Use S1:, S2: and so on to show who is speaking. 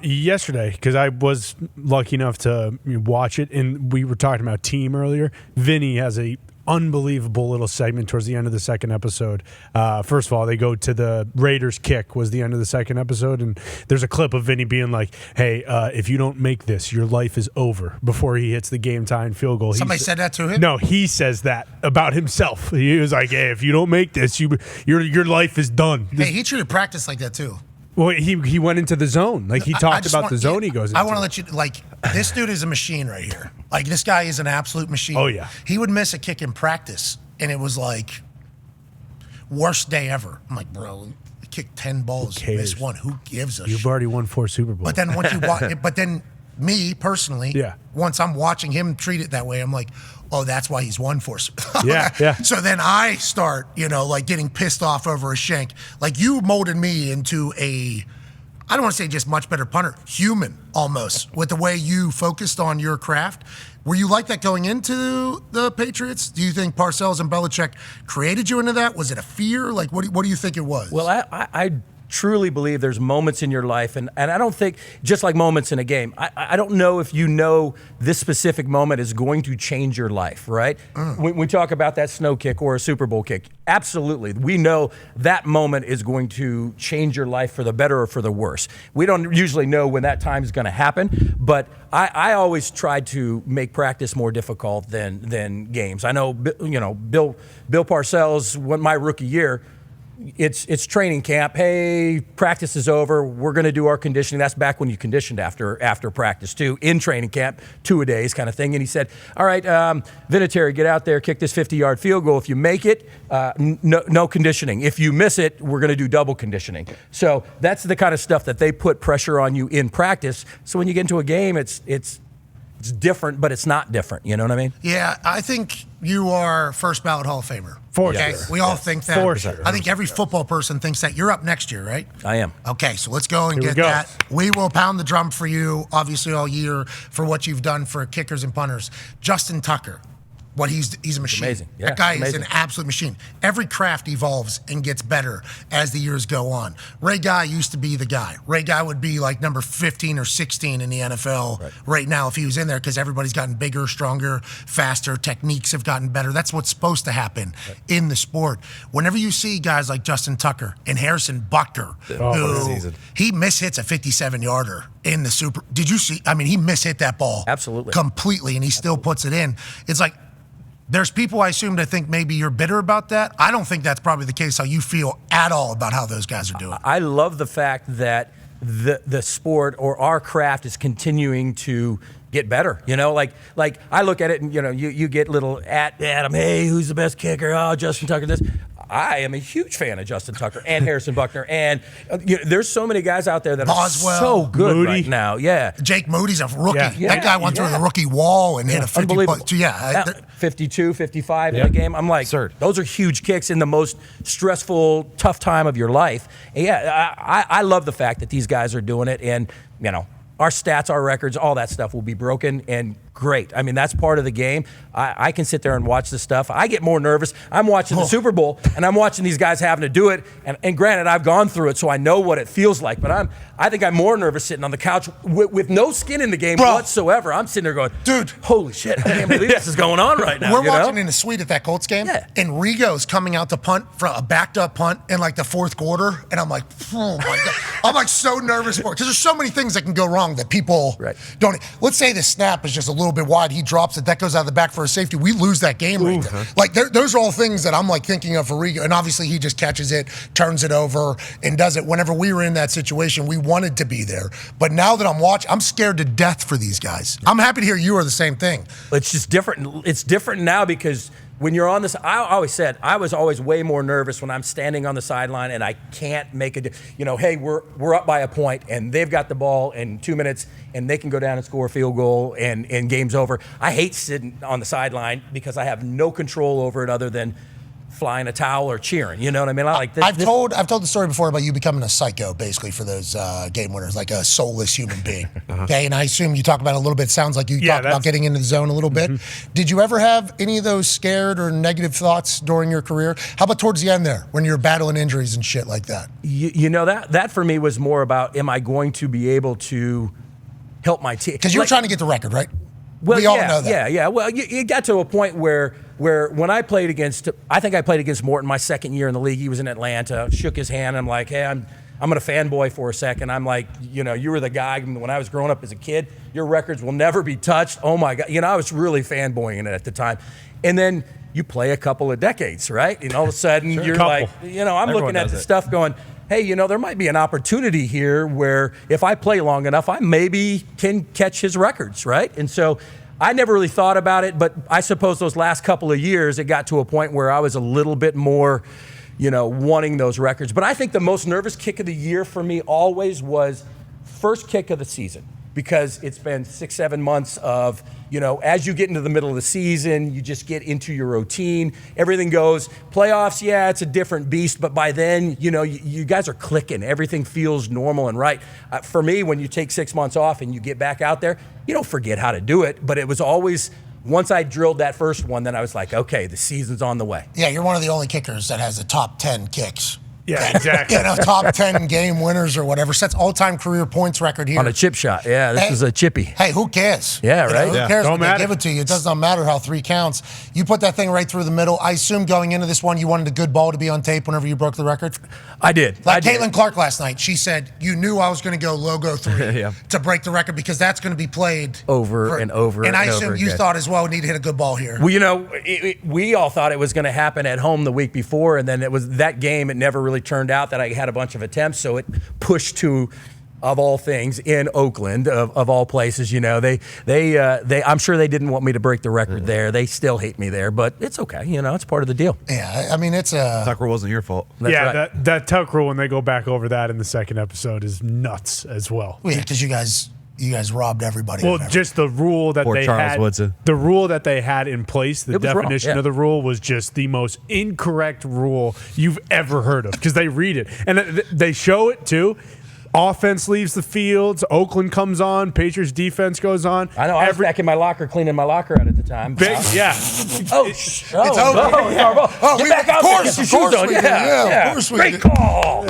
S1: Yesterday, because I was lucky enough to watch it, and we were talking about team earlier. Vinny has a unbelievable little segment towards the end of the second episode. First of all, they go to the Raiders kick was the end of the second episode, and there's a clip of Vinny being like, hey, if you don't make this, your life is over, before he hits the game-tying field goal.
S2: Somebody said that to him?
S1: No, he says that about himself. He was like, hey, if you don't make this, your life is done.
S2: Hey, he treated practice like that too.
S1: Well, he went into the zone. Like, he talked about the zone he goes into.
S2: I want to let you, like, this dude is a machine right here. Like, this guy is an absolute machine.
S1: Oh, yeah.
S2: He would miss a kick in practice, and it was like, worst day ever. I'm like, bro, you kicked 10 balls, miss one. Who gives a shit?
S1: You've already won 4 Super Bowls.
S2: But then once you watch it, but then me personally, once I'm watching him treat it that way, I'm like, oh, that's why he's won 4.
S1: Yeah.
S2: So then I start, like getting pissed off over a shank. Like, you molded me into I don't want to say just much better punter, human almost, with the way you focused on your craft. Were you like that going into the Patriots? Do you think Parcells and Belichick created you into that? Was it a fear? Like, what do you think it was?
S3: Well, I truly believe there's moments in your life, and I don't think, just like moments in a game, I don't know if you know this specific moment is going to change your life, right? When we talk about that snow kick or a Super Bowl kick, absolutely. We know that moment is going to change your life for the better or for the worse. We don't usually know when that time is going to happen, but I always tried to make practice more difficult than games. I know, Bill Parcells, when my rookie year, it's training camp. Hey, practice is over. We're going to do our conditioning. That's back when you conditioned after practice too, in training camp, 2-a-days kind of thing. And he said, all right, Vinatieri, get out there, kick this 50-yard field goal. If you make it, no conditioning. If you miss it, we're going to do double conditioning. So that's the kind of stuff that they put pressure on you in practice. So when you get into a game, it's different, but it's not different. You know what I mean?
S2: Yeah, I think you are first ballot Hall of Famer.
S1: For sure.
S2: We all think that.
S1: For sure.
S2: I think every football person thinks that. You're up next year, right?
S3: I am.
S2: Okay, so let's go and get that. We will pound the drum for you, obviously, all year for what you've done for kickers and punters. Justin Tucker. He's a machine.
S3: Amazing. Yeah,
S2: that guy is an absolute machine. Every craft evolves and gets better as the years go on. Ray Guy used to be the guy. Ray Guy would be like number 15 or 16 in the NFL right now if he was in there, because everybody's gotten bigger, stronger, faster. Techniques have gotten better. That's what's supposed to happen in the sport. Whenever you see guys like Justin Tucker and Harrison Butker, who he mishits a 57-yarder in the Super. Did you see? I mean, he mishit that ball
S3: absolutely
S2: completely, and he still puts it in. It's like, there's people, I assume, that think maybe you're bitter about that. I don't think that's probably the case, how you feel at all about how those guys are doing.
S3: I love the fact that the sport or our craft is continuing to get better. Like I look at it and, you get little at Adam, hey, who's the best kicker? Oh, Justin Tucker, this. I am a huge fan of Justin Tucker and Harrison Buckner, and there's so many guys out there that
S2: Boswell,
S3: are so good right now. Yeah,
S2: Jake Moody's a rookie. That guy went through the rookie wall and hit a 50.
S3: 52, 55 in a game. I'm like, those are huge kicks in the most stressful, tough time of your life. And I love the fact that these guys are doing it, and our stats, our records, all that stuff will be broken, and great. I mean, that's part of the game. I can sit there and watch this stuff. I get more nervous. I'm watching the Super Bowl, and I'm watching these guys having to do it. And granted, I've gone through it, so I know what it feels like. But I think I'm more nervous sitting on the couch with no skin in the game whatsoever. I'm sitting there going, dude, holy shit, I can't believe this is going on right now.
S2: We're watching in the suite at that Colts game, and Rigo's coming out to punt for a backed up punt in like the fourth quarter, and I'm like, oh my God. I'm like so nervous for it, because there's so many things that can go wrong that people don't. Let's say the snap is just a little bit wide, he drops it, that goes out of the back for a safety, we lose that game right there. Like, those are all things that I'm like thinking of for Rigo, and obviously he just catches it, turns it over, and does it. Whenever we were in that situation, we wanted to be there, but now that I'm watching, I'm scared to death for these guys. I'm happy to hear you are the same thing.
S3: It's just different. It's different now because when you're on this, I always said I was always way more nervous when I'm standing on the sideline and I can't make hey, we're up by a point and they've got the ball in 2 minutes and they can go down and score a field goal and game's over. I hate sitting on the sideline because I have no control over it other than flying a towel or cheering. You know what I mean? I like this.
S2: I've told the story before about you becoming a psycho, basically, for those game winners, like a soulless human being. Okay, and I assume you talk about it a little bit. Sounds like you talked about getting into the zone a little bit. Did you ever have any of those scared or negative thoughts during your career? How about towards the end there, when you're battling injuries and shit like that?
S3: You know, that for me was more about, am I going to be able to help my team?
S2: Because you were trying to get the record, right?
S3: Well,
S2: we all know that.
S3: Yeah. Well, you got to a point where when I played against, I think I played against Morton my second year in the league. He was in Atlanta. Shook his hand. I'm like, hey, I'm going to fanboy for a second. I'm like, you know, you were the guy when I was growing up as a kid. Your records will never be touched. Oh my God. You know, I was really fanboying it at the time. And then you play a couple of decades, right? And all of a sudden you're like, you know, I'm looking at the stuff going, hey, you know, there might be an opportunity here where if I play long enough, I maybe can catch his records, right? And so I never really thought about it, but I suppose those last couple of years, it got to a point where I was a little bit more, you know, wanting those records. But I think the most nervous kick of the year for me always was first kick of the season, because it's been 6-7 months of, you know, as you get into the middle of the season, you just get into your routine. Everything goes. Playoffs, yeah, it's a different beast, but by then, you know, you guys are clicking. Everything feels normal and right. For me, when you take 6 months off and you get back out there, you don't forget how to do it, but it was always, once I drilled that first one, then I was like, okay, the season's on the way.
S2: Yeah, you're one of the only kickers that has a top 10 kicks.
S1: Yeah, exactly.
S2: You know, top 10 game winners or whatever. Sets all-time career points record here.
S3: On a chip shot. Yeah, this is a chippy.
S2: Hey, who cares?
S3: Yeah, right?
S2: Who cares
S1: Don't
S2: when
S1: matter.
S2: they give it to you? It does not matter how 3 counts. You put that thing right through the middle. I assume going into this one, you wanted a good ball to be on tape whenever you broke the record?
S3: I did.
S2: Like Caitlin Clark last night, she said, you knew I was going to go logo 3 to break the record because that's going to be played
S3: over and over
S2: and I
S3: over
S2: assume you
S3: again.
S2: thought as well, we need to hit a good ball here.
S3: Well, you know, we all thought it was going to happen at home the week before, and then it was that game. It never really turned out that I had a bunch of attempts, so it pushed to, of all things, in Oakland, of all places. You know, they I'm sure they didn't want me to break the record there. They still hate me there, but it's okay. You know, it's part of the deal.
S2: Yeah, I mean, it's a
S4: Tucker wasn't your fault.
S3: That's
S1: yeah,
S3: right.
S1: that tuck rule, when they go back over that in the second episode, is nuts as well.
S2: yeah, because you guys robbed everybody.
S1: Well,
S2: of everything.
S1: just the rule that
S4: Poor
S1: they
S4: Charles
S1: had,
S4: Woodson.
S1: the rule that they had in place, the
S3: It was wrong,
S1: definition
S3: yeah.
S1: of the rule was just the most incorrect rule you've ever heard of, because they read it and they show it too. Offense leaves the field. Oakland comes on. Patriots defense goes on.
S3: I know. I was back in my locker, cleaning my locker out at the time.
S1: Yeah.
S2: It's over.
S3: Get back out there. Get your shoes on.
S2: Of course we
S3: Yeah.
S2: did.
S3: Great call.